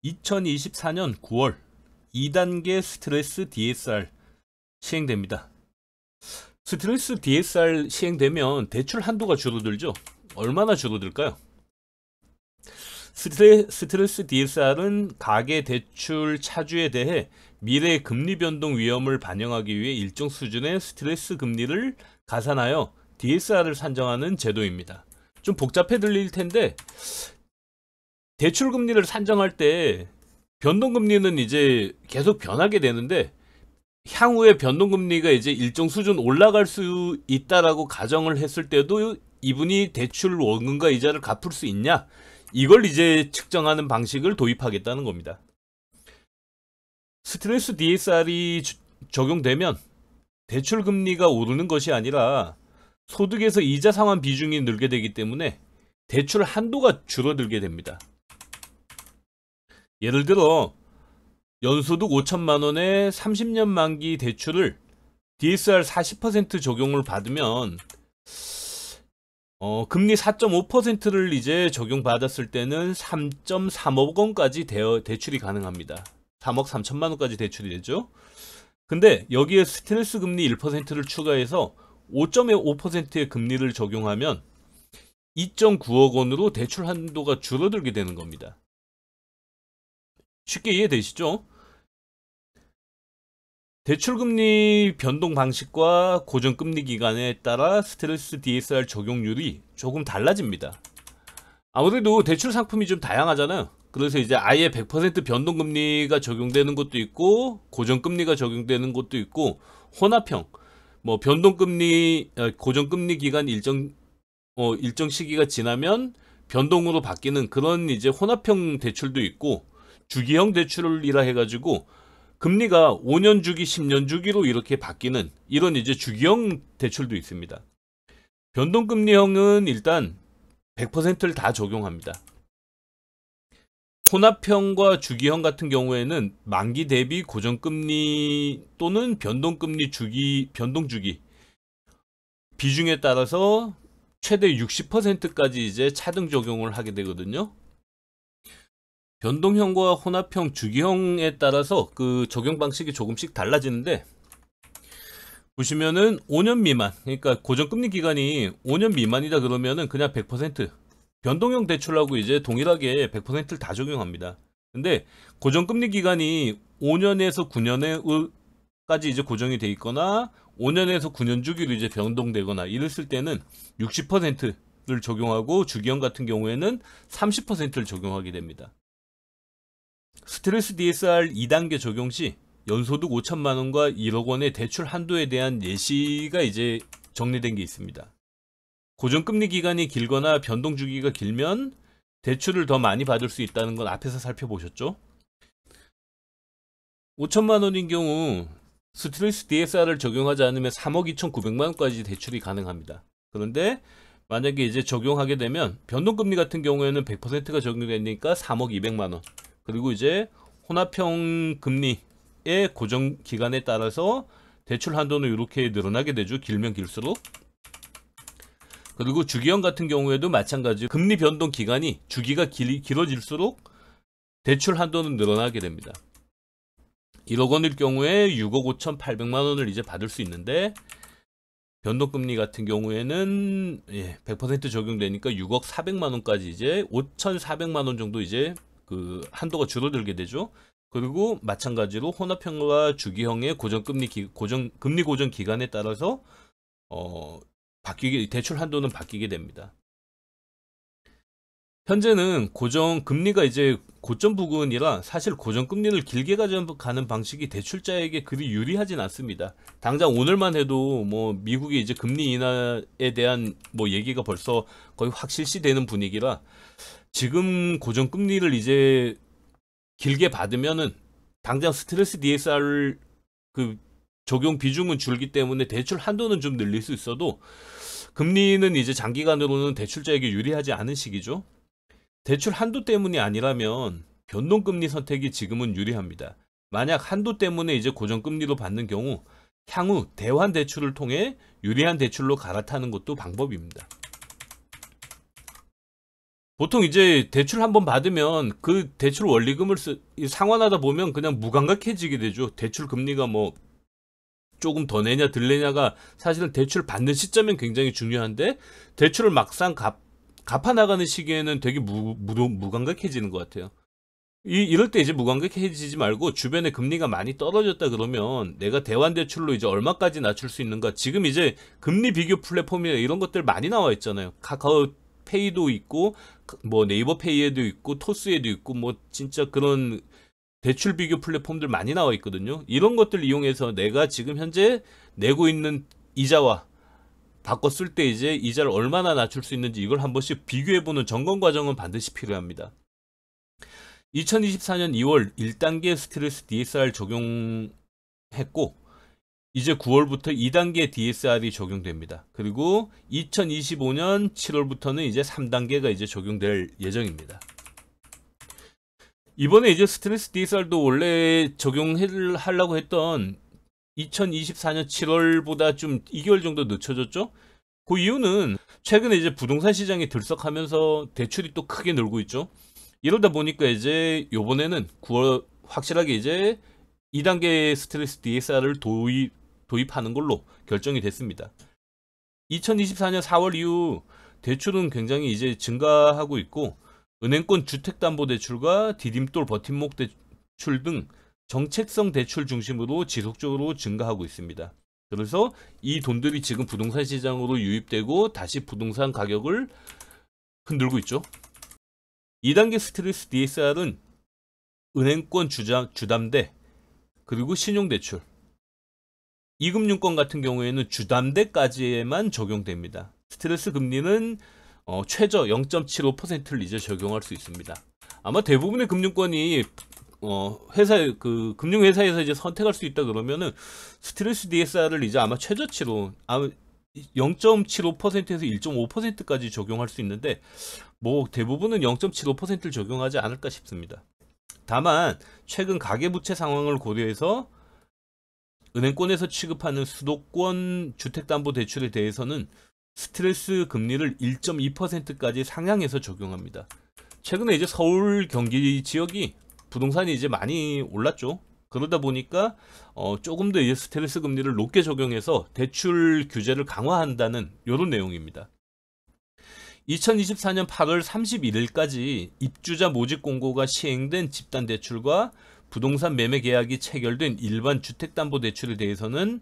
2024년 9월 2단계 스트레스 DSR 시행됩니다. 스트레스 DSR 시행되면 대출 한도가 줄어들죠. 얼마나 줄어들까요? 스트레스 DSR은 가계 대출 차주에 대해 미래 금리 변동 위험을 반영하기 위해 일정 수준의 스트레스 금리를 가산하여 DSR을 산정하는 제도입니다. 좀 복잡해 들릴 텐데, 대출 금리를 산정할 때 변동금리는 이제 계속 변하게 되는데, 향후에 변동금리가 이제 일정 수준 올라갈 수 있다라고 가정을 했을 때도 이분이 대출 원금과 이자를 갚을 수 있냐, 이걸 이제 측정하는 방식을 도입하겠다는 겁니다. 스트레스 DSR이 적용되면 대출 금리가 오르는 것이 아니라 소득에서 이자 상환 비중이 늘게 되기 때문에 대출 한도가 줄어들게 됩니다. 예를 들어 연소득 5천만 원의 30년 만기 대출을 DSR 40% 적용을 받으면 금리 4.5%를 이제 적용받았을 때는 3.3억 원까지 대출이 가능합니다. 3억 3천만 원까지 대출이 되죠. 근데 여기에 스트레스 금리 1%를 추가해서 5.5%의 금리를 적용하면 2.9억 원으로 대출 한도가 줄어들게 되는 겁니다. 쉽게 이해되시죠? 대출금리 변동 방식과 고정금리 기간에 따라 스트레스 DSR 적용률이 조금 달라집니다. 아무래도 대출 상품이 좀 다양하잖아요. 그래서 이제 아예 100% 변동금리가 적용되는 것도 있고, 고정금리가 적용되는 것도 있고, 혼합형, 뭐 변동금리, 고정금리 기간 일정 시기가 지나면 변동으로 바뀌는 그런 이제 혼합형 대출도 있고, 주기형 대출이라 해가지고 금리가 5년 주기, 10년 주기로 이렇게 바뀌는 이런 이제 주기형 대출도 있습니다. 변동금리형은 일단 100%를 다 적용합니다. 혼합형과 주기형 같은 경우에는 만기 대비 고정금리 또는 변동금리 변동주기 비중에 따라서 최대 60%까지 이제 차등 적용을 하게 되거든요. 변동형과 혼합형, 주기형에 따라서 그 적용 방식이 조금씩 달라지는데, 보시면은 5년 미만, 그러니까 고정금리 기간이 5년 미만이다 그러면은 그냥 100% 변동형 대출하고 이제 동일하게 100%를 다 적용합니다. 근데 고정금리 기간이 5년에서 9년까지 이제 고정이 돼 있거나 5년에서 9년 주기로 이제 변동되거나 이랬을 때는 60%를 적용하고, 주기형 같은 경우에는 30%를 적용하게 됩니다. 스트레스 DSR 2단계 적용 시 연소득 5천만 원과 1억 원의 대출 한도에 대한 예시가 이제 정리된 게 있습니다. 고정금리 기간이 길거나 변동 주기가 길면 대출을 더 많이 받을 수 있다는 건 앞에서 살펴보셨죠? 5천만 원인 경우 스트레스 DSR을 적용하지 않으면 3억 2,900만 원까지 대출이 가능합니다. 그런데 만약에 이제 적용하게 되면 변동금리 같은 경우에는 100%가 적용되니까 3억 200만 원. 그리고 이제 혼합형 금리의 고정 기간에 따라서 대출 한도는 이렇게 늘어나게 되죠. 길면 길수록. 그리고 주기형 같은 경우에도 마찬가지로 금리 변동 기간이 주기가 길어질수록 대출 한도는 늘어나게 됩니다. 1억 원일 경우에 6억 5,800만 원을 이제 받을 수 있는데, 변동금리 같은 경우에는 100% 적용되니까 6억 400만 원까지 이제 5,400만 원 정도 이제 그 한도가 줄어들게 되죠. 그리고 마찬가지로 혼합형과 주기형의 금리 고정 기간에 따라서 대출 한도는 바뀌게 됩니다. 현재는 고정 금리가 이제 고점 부근이라 사실 고정 금리를 길게 가져가는 방식이 대출자에게 그리 유리하진 않습니다. 당장 오늘만 해도 뭐 미국의 이제 금리 인하에 대한 뭐 얘기가 벌써 거의 확실시되는 분위기라, 지금 고정 금리를 이제 길게 받으면은 당장 스트레스 DSR 그 적용 비중은 줄기 때문에 대출 한도는 좀 늘릴 수 있어도 금리는 이제 장기간으로는 대출자에게 유리하지 않은 시기죠. 대출 한도 때문이 아니라면 변동금리 선택이 지금은 유리합니다. 만약 한도 때문에 이제 고정금리로 받는 경우 향후 대환 대출을 통해 유리한 대출로 갈아타는 것도 방법입니다. 보통 이제 대출 한번 받으면 그 대출 원리금을 상환하다 보면 그냥 무감각해지게 되죠. 대출 금리가 뭐 조금 더 내냐 덜 내냐가 사실은 대출 받는 시점엔 굉장히 중요한데 대출을 막상 갚아 나가는 시기에는 되게 무감각해지는 것 같아요. 이럴 때 이제 무감각해지지 말고 주변에 금리가 많이 떨어졌다 그러면 내가 대환 대출로 이제 얼마까지 낮출 수 있는가. 지금 이제 금리 비교 플랫폼이나 이런 것들 많이 나와 있잖아요. 카카오 페이도 있고 뭐 네이버 페이에도 있고 토스에도 있고 뭐 진짜 그런 대출 비교 플랫폼들 많이 나와 있거든요. 이런 것들 이용해서 내가 지금 현재 내고 있는 이자와 바꿨을 때 이제 이자를 얼마나 낮출 수 있는지 이걸 한 번씩 비교해보는 점검 과정은 반드시 필요합니다. 2024년 2월 1단계 스트레스 DSR 적용했고 이제 9월부터 2단계 DSR이 적용됩니다. 그리고 2025년 7월부터는 이제 3단계가 이제 적용될 예정입니다. 이번에 이제 스트레스 DSR도 원래 적용하려고 했던 2024년 7월보다 좀 2개월 정도 늦춰졌죠? 그 이유는 최근에 이제 부동산 시장이 들썩하면서 대출이 또 크게 늘고 있죠. 이러다 보니까 이제 요번에는 9월 확실하게 이제 2단계 스트레스 DSR을 도입하는 걸로 결정이 됐습니다. 2024년 4월 이후 대출은 굉장히 이제 증가하고 있고 은행권 주택담보대출과 디딤돌 버팀목 대출 등 정책성 대출 중심으로 지속적으로 증가하고 있습니다. 그래서 이 돈들이 지금 부동산 시장으로 유입되고 다시 부동산 가격을 흔들고 있죠. 2단계 스트레스 DSR은 은행권 주담대 그리고 신용대출, 이금융권 같은 경우에는 주담대까지에만 적용됩니다. 스트레스 금리는 최저 0.75%를 이제 적용할 수 있습니다. 아마 대부분의 금융권이 금융회사에서 이제 선택할 수 있다 그러면은 스트레스 DSR을 이제 아마 최저치로 0.75%에서 1.5%까지 적용할 수 있는데 뭐 대부분은 0.75%를 적용하지 않을까 싶습니다. 다만 최근 가계부채 상황을 고려해서 은행권에서 취급하는 수도권 주택담보대출에 대해서는 스트레스 금리를 1.2%까지 상향해서 적용합니다. 최근에 이제 서울 경기 지역이 부동산이 이제 많이 올랐죠. 그러다 보니까 조금 더 이제 스트레스 금리를 높게 적용해서 대출 규제를 강화한다는 이런 내용입니다. 2024년 8월 31일까지 입주자 모집 공고가 시행된 집단대출과 부동산 매매 계약이 체결된 일반 주택담보대출에 대해서는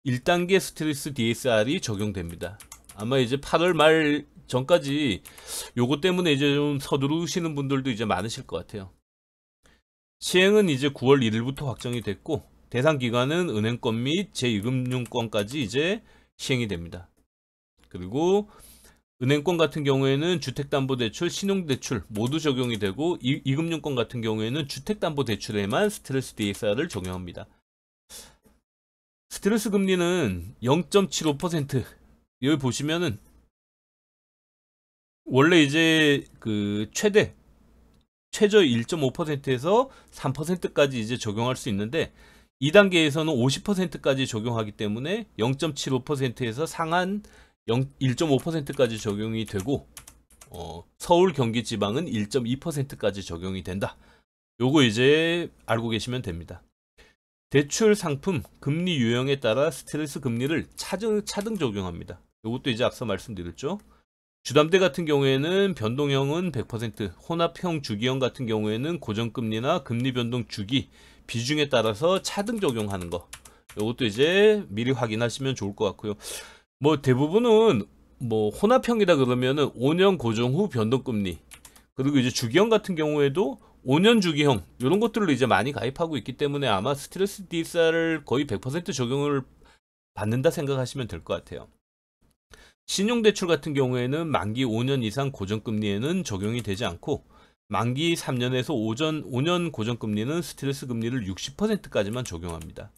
1단계 스트레스 DSR이 적용됩니다. 아마 이제 8월 말 전까지 요거 때문에 이제 좀 서두르시는 분들도 이제 많으실 것 같아요. 시행은 이제 9월 1일부터 확정이 됐고 대상 기간은 은행권 및 제2금융권까지 이제 시행이 됩니다. 그리고 은행권 같은 경우에는 주택담보대출, 신용대출 모두 적용이 되고 이금융권 같은 경우에는 주택담보대출에만 스트레스 DSR을 적용합니다. 스트레스 금리는 0.75%. 여기 보시면은 원래 이제 그 최저 1.5%에서 3%까지 이제 적용할 수 있는데 2단계에서는 50%까지 적용하기 때문에 0.75%에서 상한 1.5%까지 적용이 되고 서울 경기 지방은 1.2%까지 적용이 된다. 요거 이제 알고 계시면 됩니다. 대출 상품 금리 유형에 따라 스트레스 금리를 차등 적용합니다. 요것도 이제 앞서 말씀드렸죠. 주담대 같은 경우에는 변동형은 100%, 혼합형 주기형 같은 경우에는 고정금리나 금리 변동 주기 비중에 따라서 차등 적용하는 거. 요것도 이제 미리 확인하시면 좋을 것 같고요. 뭐 대부분은 뭐 혼합형이다 그러면은 5년 고정 후 변동금리, 그리고 이제 주기형 같은 경우에도 5년 주기형 이런 것들로 이제 많이 가입하고 있기 때문에 아마 스트레스 DSR을 거의 100% 적용을 받는다 생각하시면 될 것 같아요. 신용대출 같은 경우에는 만기 5년 이상 고정금리에는 적용이 되지 않고 만기 3년에서 5년 고정금리는 스트레스 금리를 60%까지만 적용합니다.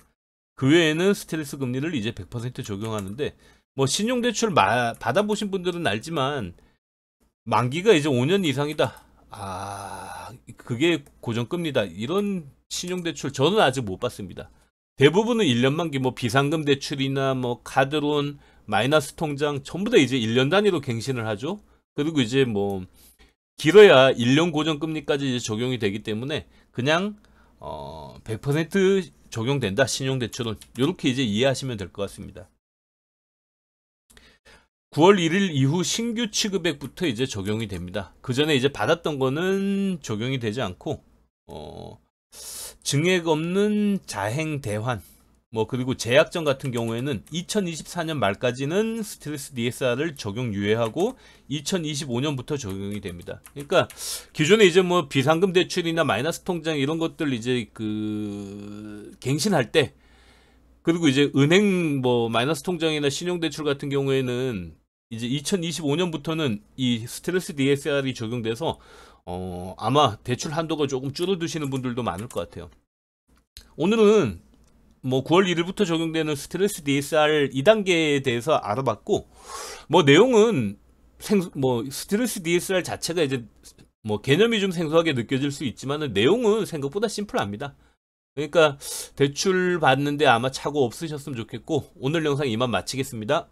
그 외에는 스트레스 금리를 이제 100% 적용하는데 뭐 신용대출 받아보신 분들은 알지만 만기가 이제 5년 이상이다. 그게 고정금리다. 이런 신용대출 저는 아직 못 봤습니다. 대부분은 1년 만기 뭐 비상금 대출이나 뭐 카드론, 마이너스 통장 전부 다 이제 1년 단위로 갱신을 하죠. 그리고 이제 뭐 길어야 1년 고정금리까지 이제 적용이 되기 때문에 그냥 100% 적용된다. 신용대출은 이렇게 이제 이해하시면 될 것 같습니다. 9월 1일 이후 신규 취급액부터 이제 적용이 됩니다. 그 전에 이제 받았던 거는 적용이 되지 않고 증액 없는 자행 대환 그리고 제약전 같은 경우에는 2024년 말까지는 스트레스 DSR을 적용 유예하고 2025년부터 적용이 됩니다. 그러니까 기존에 이제 비상금 대출이나 마이너스 통장 이런 것들 이제 갱신할 때, 그리고 이제 은행 마이너스 통장이나 신용대출 같은 경우에는 이제 2025년부터는 이 스트레스 DSR이 적용돼서 아마 대출 한도가 조금 줄어드시는 분들도 많을 것 같아요. 오늘은 9월 1일부터 적용되는 스트레스 DSR 2단계에 대해서 알아봤고, 내용은 스트레스 DSR 자체가 이제 개념이 좀 생소하게 느껴질 수 있지만 내용은 생각보다 심플합니다. 그러니까 대출 받는데 아마 착오 없으셨으면 좋겠고, 오늘 영상 이만 마치겠습니다.